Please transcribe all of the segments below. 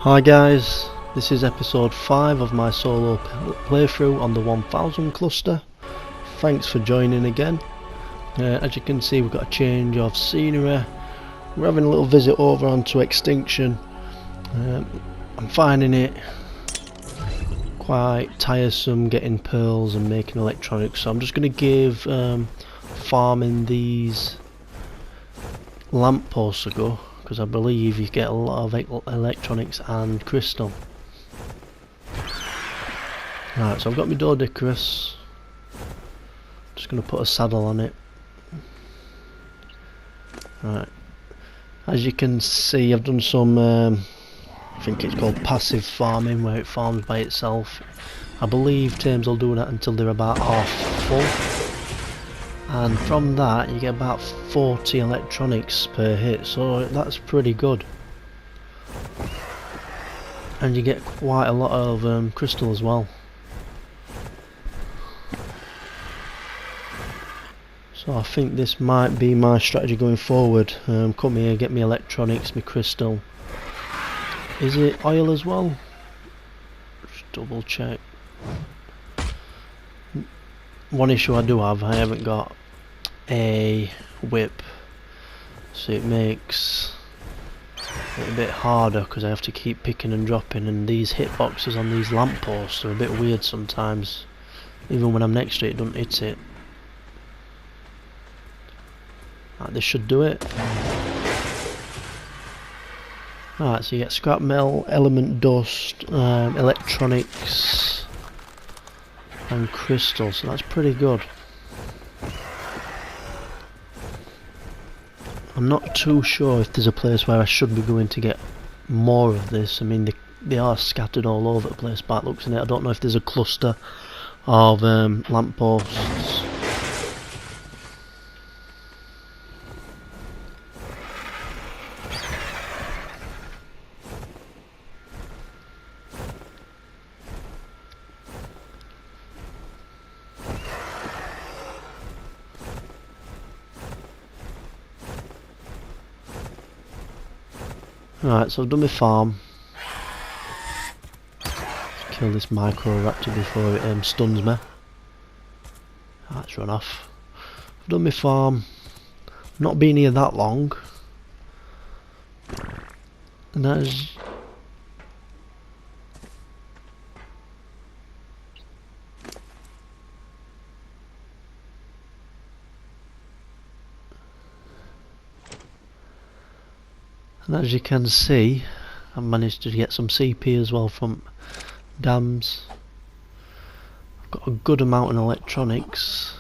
Hi guys, this is episode 5 of my solo playthrough on the 1000 cluster. Thanks for joining again. As you can see, we've got a change of scenery. We're having a little visit over onto Extinction. I'm finding it quite tiresome getting pearls and making electronics, so I'm just going to give farming these lampposts a go, because I believe you get a lot of electronics and crystal. Right, so I've got my Dodecarus. Just going to put a saddle on it. Right, as you can see, I've done some I think it's called passive farming, where it farms by itself. I believe tames will do that until they're about half full, and from that you get about 40 electronics per hit, so that's pretty good. And you get quite a lot of crystal as well. So I think this might be my strategy going forward. Come here, get me electronics, me crystal. Is it oil as well? Just double check. One issue I do have, I haven't got a whip, so it makes it a bit harder because I have to keep picking and dropping, and these hitboxes on these lampposts are a bit weird sometimes. Even when I'm next to it, it doesn't hit it. Right, this should do it. Right, so you get scrap metal, element dust, electronics and crystal, so that's pretty good. I'm not too sure if there's a place where I should be going to get more of this. I mean, they are scattered all over the place by looks in it. I don't know if there's a cluster of lampposts. Right, so I've done my farm. Let's kill this micro raptor before it stuns me. Right, it's run off. I've done my farm. Not been here that long. And that is... And as you can see, I've managed to get some CP as well from dams. I've got a good amount in electronics.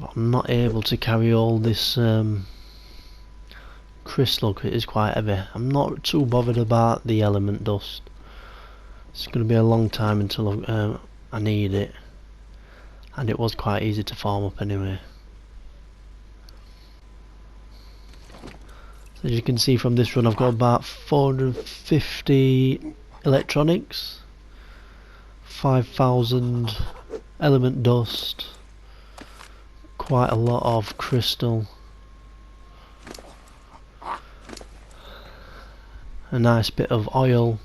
But I'm not able to carry all this crystal because it is quite heavy. I'm not too bothered about the element dust. It's going to be a long time until I need it. And it was quite easy to farm up anyway. As you can see from this run, I've got about 450 electronics, 5,000 element dust, quite a lot of crystal, a nice bit of oil,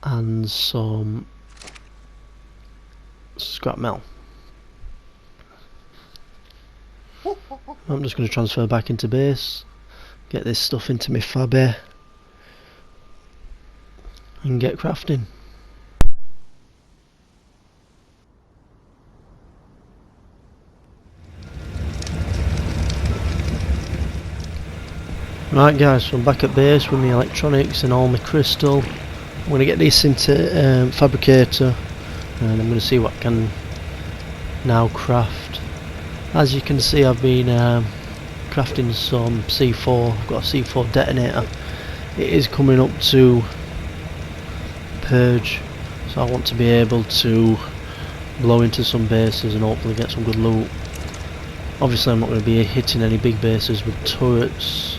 and some scrap metal. I'm just going to transfer back into base, get this stuff into my fabby and get crafting. Right guys, so I'm back at base with my electronics and all my crystal. I'm going to get this into fabricator, and I'm going to see what I can now craft. As you can see, I've been crafting some C4. I've got a C4 detonator. It is coming up to purge, so I want to be able to blow into some bases and hopefully get some good loot. Obviously I'm not going to be hitting any big bases with turrets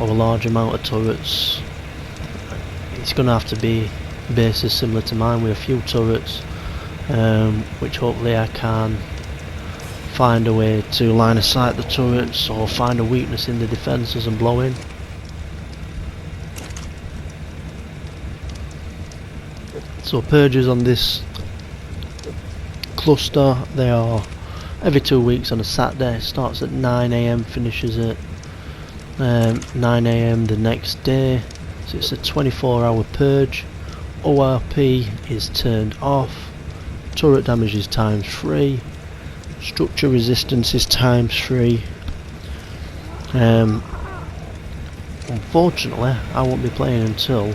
or a large amount of turrets. It's going to have to be bases similar to mine with a few turrets, which hopefully I can find a way to line of sight the turrets or find a weakness in the defences and blow in. So purges on this cluster, they are every 2 weeks on a Saturday. Starts at 9 AM, finishes at 9 AM the next day. So it's a 24-hour purge. ORP is turned off. Turret damage is ×3. Structure resistance is ×3. Unfortunately, I won't be playing until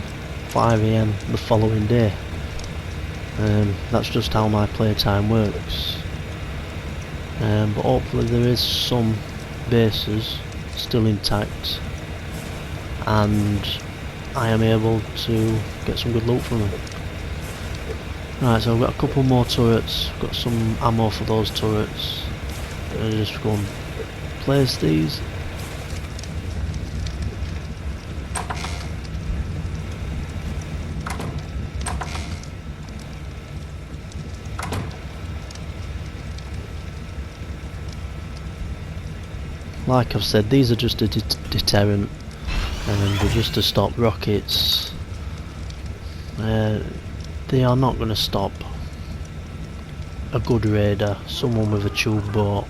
5 AM the following day. That's just how my playtime works. But hopefully there is some bases still intact and I am able to get some good loot from them. Right, so I've got a couple more turrets, got some ammo for those turrets. I'm going to just go and place these. Like I've said, these are just a deterrent and they're just to stop rockets. They are not going to stop a good raider, someone with a tube boat.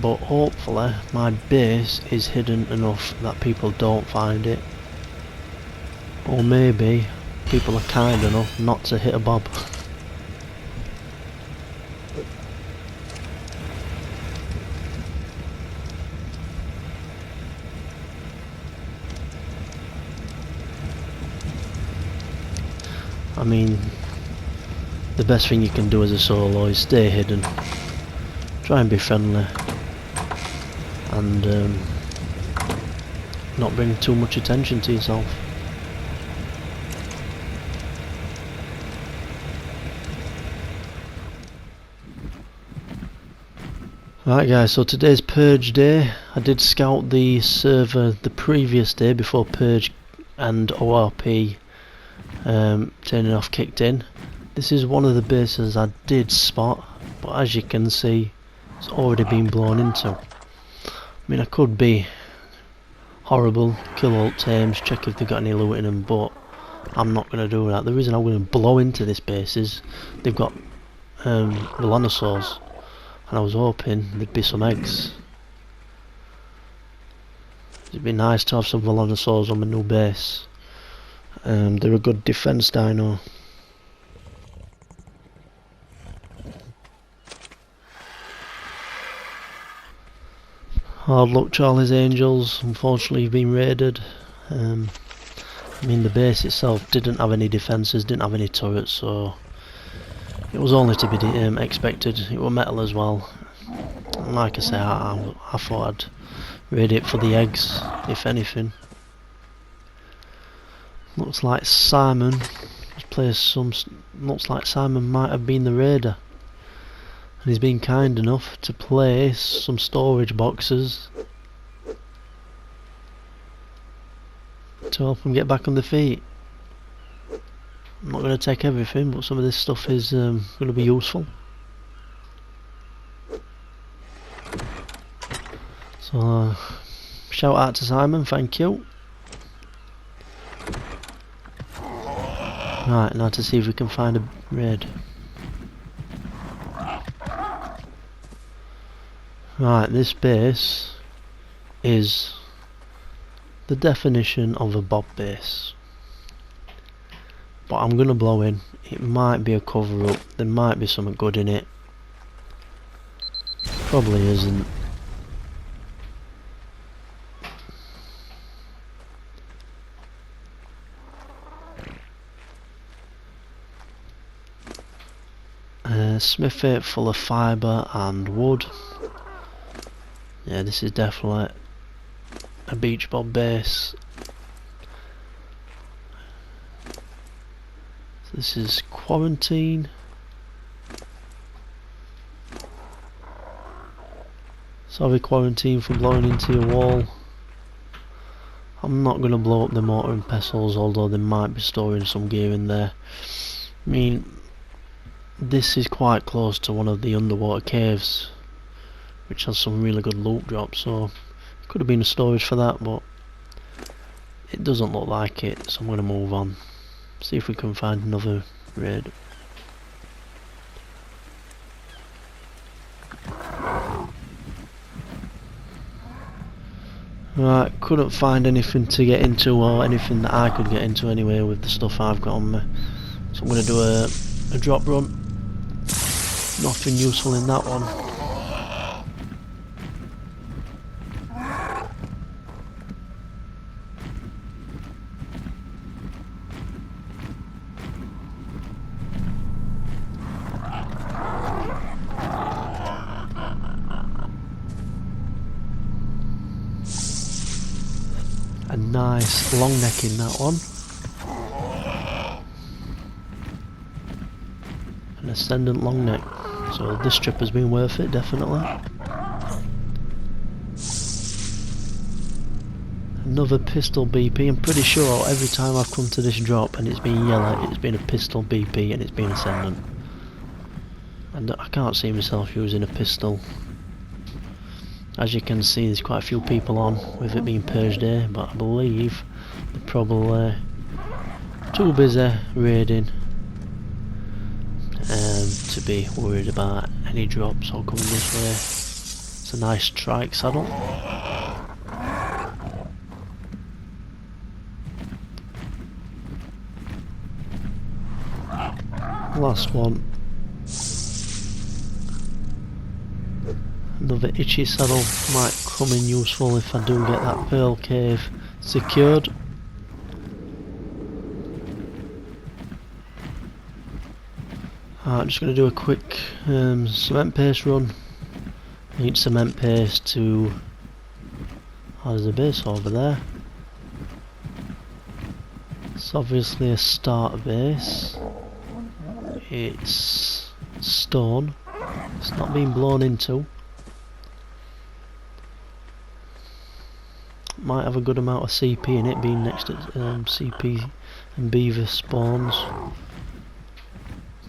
But hopefully my base is hidden enough that people don't find it. Or maybe people are kind enough not to hit a bob. I mean, the best thing you can do as a solo is stay hidden, try and be friendly, and not bring too much attention to yourself. Right guys, so today's purge day. I did scout the server the previous day before purge and ORP turning off kicked in. This is one of the bases I did spot, but as you can see it's already been blown into. I mean, I could be horrible, kill all tames, check if they've got any loot in them, but I'm not going to do that. The reason I'm going to blow into this base is they've got Melanosaurs, and I was hoping there'd be some eggs. It'd be nice to have some Melanosaurs on my new base. They're a good defense dino. Hard luck, Charlie's Angels. Unfortunately, you've been raided. I mean, the base itself didn't have any defences, didn't have any turrets, so it was only to be expected. It was metal as well. And like I say, I thought I'd raid it for the eggs, if anything. Looks like Simon has placed some. Looks like Simon might have been the raider, and he's been kind enough to place some storage boxes to help him get back on the feet. I'm not going to take everything, but some of this stuff is going to be useful. So, shout out to Simon, thank you. Right, now to see if we can find a raid. Right, this base is the definition of a bob base. But I'm gonna blow in. It might be a cover up, there might be something good in it. Probably isn't. Smithy full of fibre and wood. Yeah, this is definitely a beach bob base. So this is quarantine. Sorry, quarantine, for blowing into your wall. I'm not going to blow up the mortar and pestles, although they might be storing some gear in there. I mean, this is quite close to one of the underwater caves, which has some really good loot drops, so it could have been a storage for that, but it doesn't look like it, so I'm going to move on. See if we can find another raid. Right, couldn't find anything to get into, or anything that I could get into anyway with the stuff I've got on me. So I'm going to do a drop run. Nothing useful in that one. A nice long neck in that one. An ascendant long neck. So this trip has been worth it, definitely. Another pistol BP. I'm pretty sure every time I've come to this drop and it's been yellow, it's been a pistol BP and it's been ascendant. And I can't see myself using a pistol. As you can see, there's quite a few people on with it being purge day, but I believe they're probably too busy raiding to be worried about any drops or coming this way. It's a nice trike saddle. Last one. Another itchy saddle might come in useful if I do get that pearl cave secured. I'm just going to do a quick cement paste run. Need cement paste to... there's a base over there. It's obviously a starter base. It's stone. It's not being blown into. Might have a good amount of CP in it, being next to CP and beaver spawns.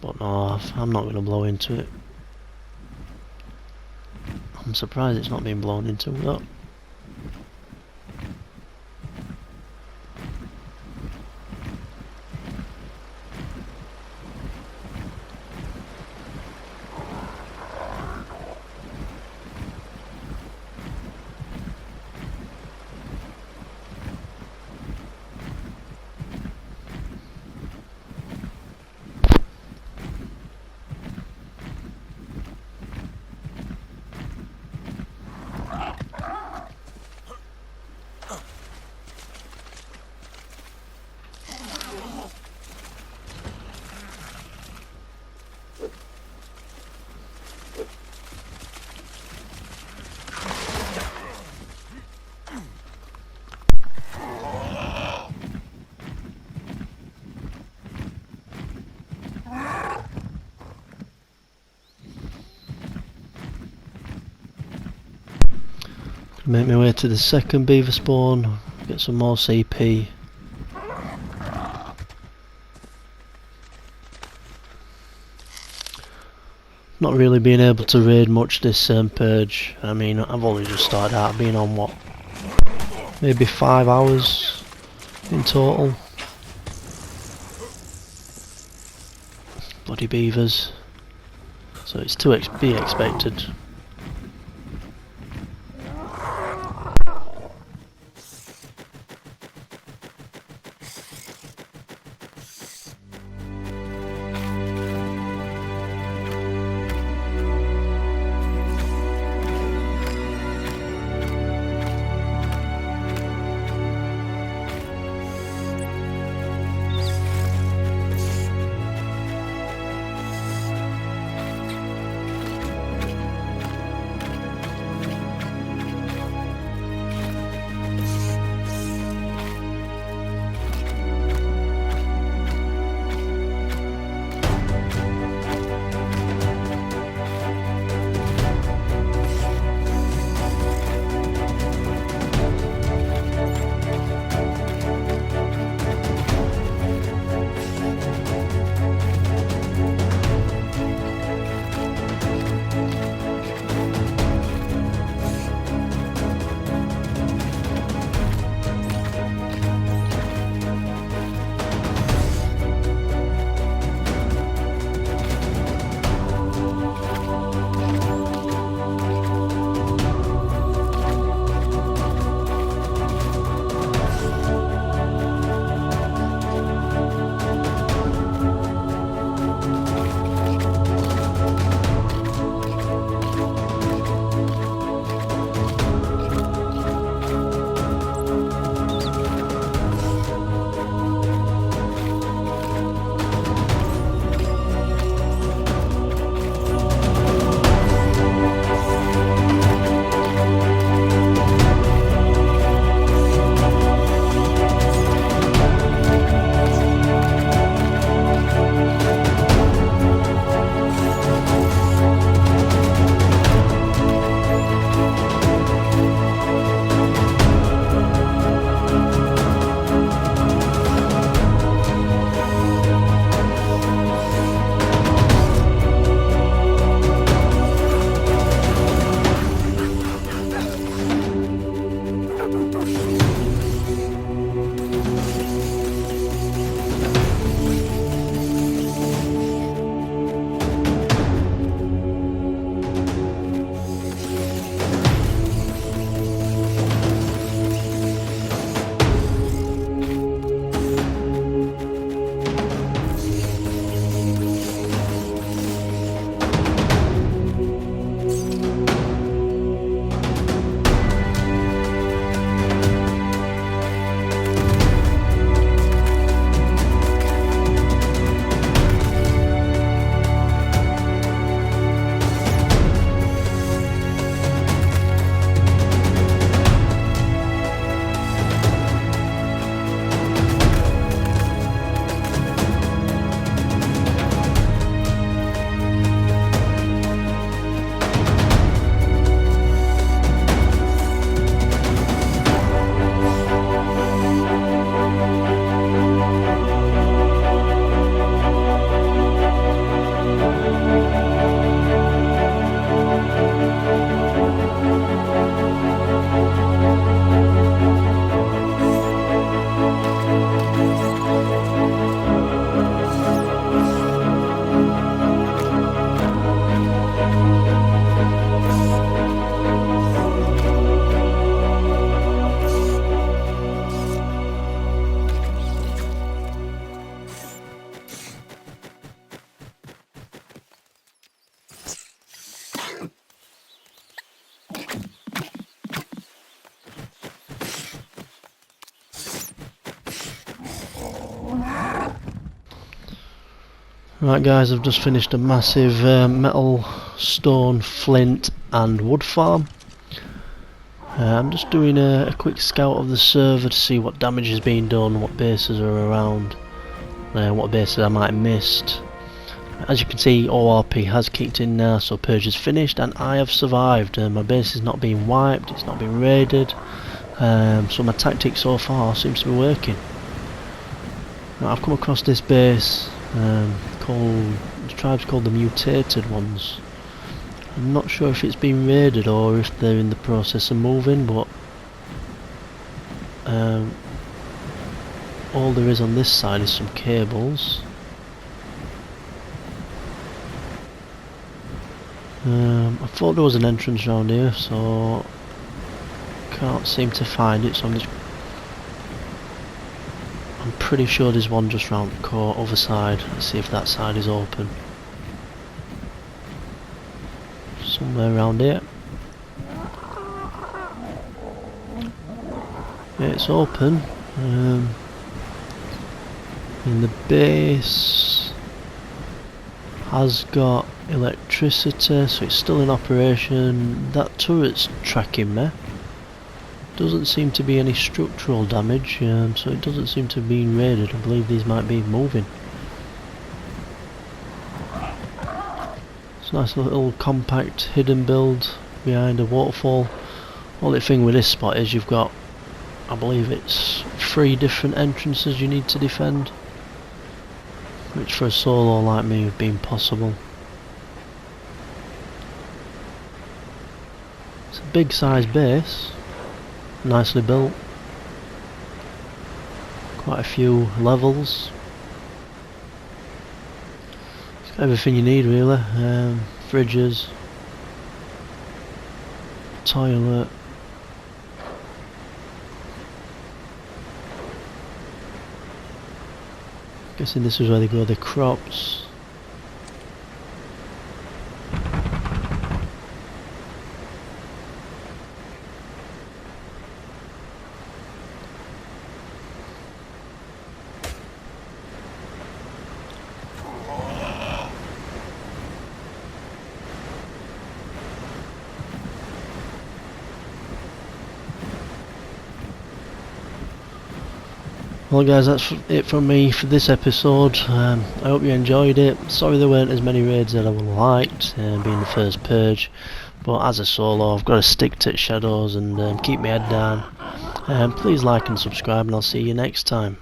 But no, I'm not going to blow into it. I'm surprised it's not being blown into though. Make my way to the second beaver spawn, get some more CP. Not really being able to raid much this purge. I mean, I've only just started out, being on what? Maybe 5 hours in total. Bloody beavers. So it's to be expected. Right guys, I've just finished a massive metal, stone, flint and wood farm. I'm just doing a quick scout of the server to see what damage is being done, what bases are around, what bases I might have missed. As you can see, ORP has kicked in now, so purge is finished and I have survived. My base is not being wiped, it's not being raided, so my tactic so far seems to be working. Now, I've come across this base the tribe's called the Mutated Ones. I'm not sure if it's been raided or if they're in the process of moving, but all there is on this side is some cables. I thought there was an entrance around here, so can't seem to find it, so I'm pretty sure there's one just round the other side. Let's see if that side is open. Somewhere around here. Yeah, it's open. And the base has got electricity, so it's still in operation. That turret's tracking me. Doesn't seem to be any structural damage, so it doesn't seem to be raided. I believe these might be moving. It's a nice little compact hidden build behind a waterfall. Only thing with this spot is you've got, I believe it's 3 different entrances you need to defend, which for a solo like me would be impossible. It's a big size base. Nicely built, quite a few levels. It's got everything you need really, fridges, toilet, guessing this is where they grow their crops. Well guys, that's it from me for this episode. I hope you enjoyed it. Sorry there weren't as many raids that I would have liked, being the first purge, but as a solo I've got to stick to shadows and keep my head down. Please like and subscribe, and I'll see you next time.